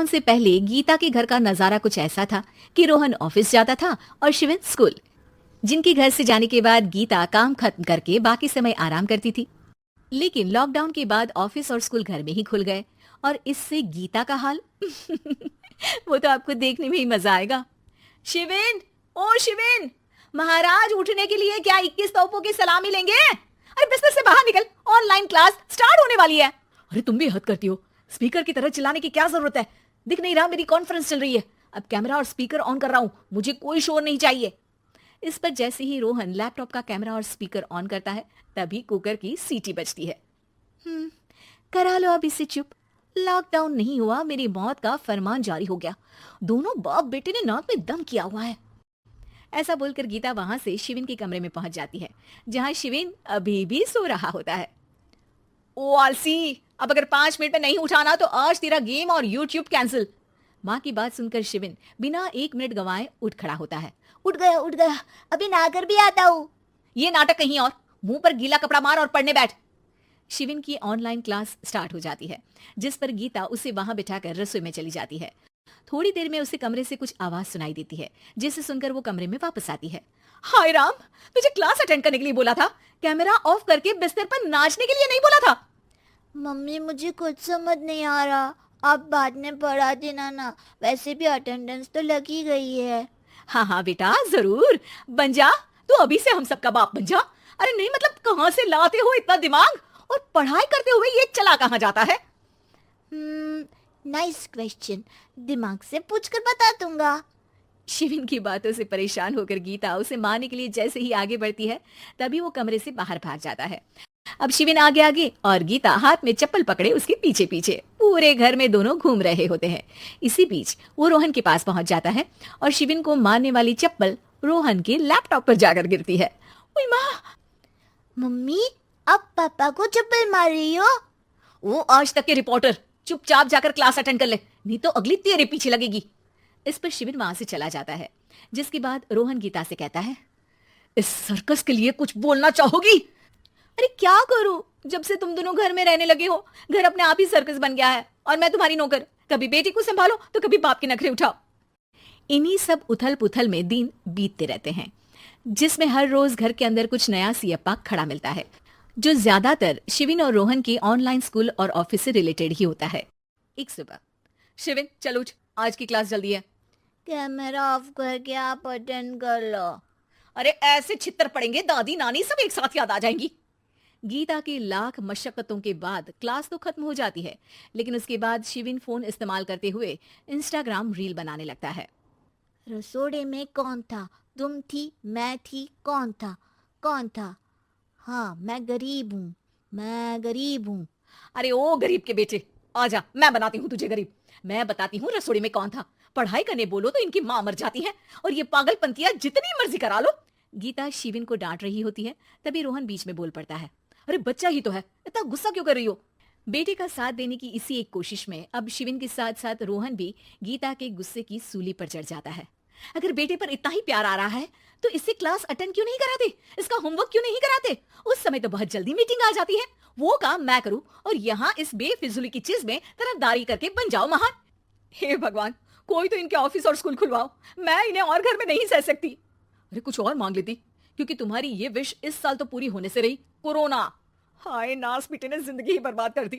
Lockdown से पहले गीता के घर का नजारा कुछ ऐसा था कि रोहन ऑफिस जाता था और शिविन स्कूल। जिनके घर से जाने के बाद गीता काम खत्म करके बाकी समय आराम करती थी। लेकिन लॉकडाउन के बाद ऑफिस और स्कूल घर में ही खुल गए और इससे गीता का हाल वो तो आपको देखने में ही मजा आएगा। शिविन, ओ शिविन, महाराज उठने के लिए क्या 21 तोपों की सलामी लेंगे? अरे बिस्तर से बाहर निकल, ऑनलाइन क्लास स्टार्ट होने वाली है। अरे तुम भी हद करती हो, स्पीकर की तरह चिल्लाने की क्या जरूरत है? दिख नहीं रहा मेरी कॉन्फ्रेंस चल रही है। अब कैमरा और स्पीकर ऑन कर रहा हूं, मुझे कोई शोर नहीं चाहिए। इस पर जैसे ही रोहन लैपटॉप का कैमरा और स्पीकर ऑन करता है तभी कुकर की सीटी बजती है। करा लो अब इसे चुप, लॉकडाउन नहीं हुआ, मेरी मौत का फरमान जारी हो गया। दोनों बाप बेटे ने नाक में दम किया हुआ है। ऐसा बोलकर गीता वहां से शिविन के कमरे में पहुंच जाती है, जहां शिविन अभी भी सो रहा होता है। ओ आलसी, अब अगर 5 मिनट में नहीं उठाना तो आज तेरा गेम और यूट्यूब कैंसिल। माँ की बात सुनकर शिविन बिना 1 मिनट गंवाए उठ खड़ा होता है। उठ गया, अभी नहाकर भी आता हूँ। ये नाटक कहीं और, मुंह पर गीला कपड़ा मार और पढ़ने बैठ। शिविन की ऑनलाइन क्लास स्टार्ट हो जाती है, जिस पर गीता उसे वहां बिठाकर रसोई में चली जाती है। थोड़ी देर में उसे कमरे से कुछ आवाज सुनाई देती है, जिसे सुनकर वो कमरे में वापस आती है। हाय राम, तुझे क्लास अटेंड करने के लिए बोला था, कैमरा ऑफ करके बिस्तर पर नाचने के लिए नहीं बोला था। मम्मी मुझे कुछ समझ नहीं आ रहा, आप बाद में पढ़ा देना ना, वैसे भी अटेंडेंस तो लगी गई है। हाँ बेटा, जरूर बन जा, तू अभी से हम सबका बाप बन जा। अरे नहीं मतलब कहाँ से लाते हो इतना दिमाग, और पढ़ाई करते हुए ये चला कहाँ जाता है? नाइस क्वेश्चन, दिमाग से पूछकर बता दूंगा। शिविन की बातों से परेशान होकर गीता उसे मारने के लिए जैसे ही आगे बढ़ती है तभी वो कमरे से बाहर भाग जाता है। अब शिविन आगे और गीता हाथ में चप्पल पकड़े उसके पीछे पीछे पूरे घर में दोनों घूम रहे होते हैं। इसी बीच वो रोहन के पास पहुंच जाता है और शिविन को मारने वाली चप्पल रोहन के लैपटॉप पर जाकर गिरती है। ओए माँ! मम्मी, अब पापा को चप्पल मार रही हो? वो आज तक के रिपोर्टर, चुपचाप जाकर क्लास अटेंड कर ले, नहीं तो अगली तेरे पीछे लगेगी। इस पर शिविन वहां से चला जाता है, जिसके बाद रोहन गीता से कहता है, इस सर्कस के लिए कुछ बोलना चाहोगी? अरे क्या करूं, जब से तुम दोनों घर में रहने लगे हो घर अपने आप ही सर्कस बन गया है और मैं तुम्हारी नौकर, कभी बेटी को संभालो तो कभी बाप के नखरे उठाओ। इन्हीं सब उथल पुथल में दिन बीतते रहते हैं, जिसमें हर रोज घर के अंदर कुछ नया सियप्पा खड़ा मिलता है, जो ज्यादातर शिविन और रोहन के ऑनलाइन स्कूल और ऑफिस से रिलेटेड ही होता है। एक सुबह, शिविन चल उठ, आज की क्लास जल्दी है। कैमरा ऑफ करके आप अटेंड कर लो। अरे ऐसे छित्तर पड़ेंगे, दादी नानी सब एक साथ याद आ जाएंगी। गीता की लाख मशक्कतों के बाद क्लास तो खत्म हो जाती है, लेकिन उसके बाद शिविन फोन इस्तेमाल करते हुए इंस्टाग्राम रील बनाने लगता है। रसोड़े में कौन था? तुम थी, मैं थी, कौन था? हाँ, मैं गरीब हूँ। अरे ओ गरीब के बेटे, आजा, मैं बनाती हूँ तुझे गरीब। मैं बताती हूँ रसोड़ी में कौन था। पढ़ाई करने बोलो तो इनकी माँ मर जाती है और ये पागलपंतियां जितनी मर्जी करा लो। गीता शिविन को डांट रही होती है, तभी रोहन बीच में बोल पड़ता है। अरे बच्चा ही तो है, इतना गुस्सा क्यों कर रही हो? बेटे का साथ देने की इसी एक कोशिश में अब शिविन के साथ साथ रोहन भी गीता के गुस्से की सूली पर चढ़ जाता है। अगर बेटे पर इतना ही प्यार आ रहा है तो इससे क्लास अटेंड क्यों नहीं कराते, इसका होमवर्क क्यों नहीं कराते? उस समय तो बहुत जल्दी मीटिंग आ जाती है, वो काम मैं करूं और यहाँ इस बेफिजुली की चीज में तरफदारी करके बन जाओ महान। हे भगवान, कोई तो इनके ऑफिस और स्कूल खुलवाओ, मैं इन्हें और घर में नहीं सह सकती। अरे कुछ और मांग लेती, क्योंकि तुम्हारी ये विश इस साल तो पूरी होने से रही, कोरोना। हाय नास बेटे ने जिंदगी ही बर्बाद कर दी,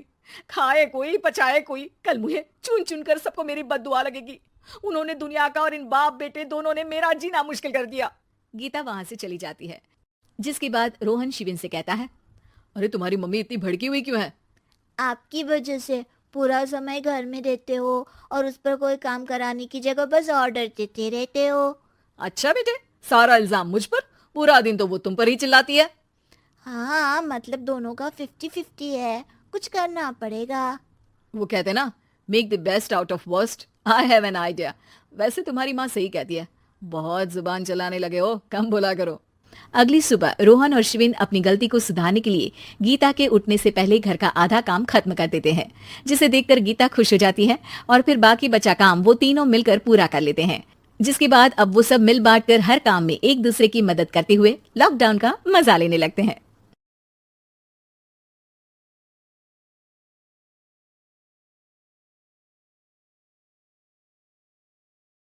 खाए कोई पचाए कोई, कल मुझे चुन चुन कर सबको मेरी बद्दुआ लगेगी। उन्होंने दुनिया का और इन बाप बेटे दोनों ने मेरा जीना मुश्किल कर दिया। गीता वहां से चली जाती है, जिसके बाद रोहन शिविन से कहता है, अरे तुम्हारी मम्मी इतनी भड़की हुई क्यों है? आपकी वजह से पूरा समय घर में रहते हो और उस पर कोई काम कराने की जगह बस ऑर्डर देते रहते हो। अच्छा बेटे, सारा इल्जाम मुझ पर, पूरा दिन तो वो तुम पर ही चिल्लाती है। हाँ, मतलब दोनों का 50-50 है, कुछ करना पड़ेगा। वो कहते ना, make the best out of worst. I have an idea. वैसे तुम्हारी माँ सही कहती है, बहुत जुबान चलाने लगे हो, कम बोला करो। अगली सुबह रोहन और शिविन अपनी गलती को सुधारने के लिए गीता के उठने से पहले घर का आधा काम खत्म कर देते हैं, जिसे देखकर गीता खुश हो जाती है और फिर बाकी बचा काम वो तीनों मिलकर पूरा कर लेते हैं। जिसके बाद अब वो सब मिल बांट कर हर काम में एक दूसरे की मदद करते हुए लॉकडाउन का मजा लेने लगते हैं।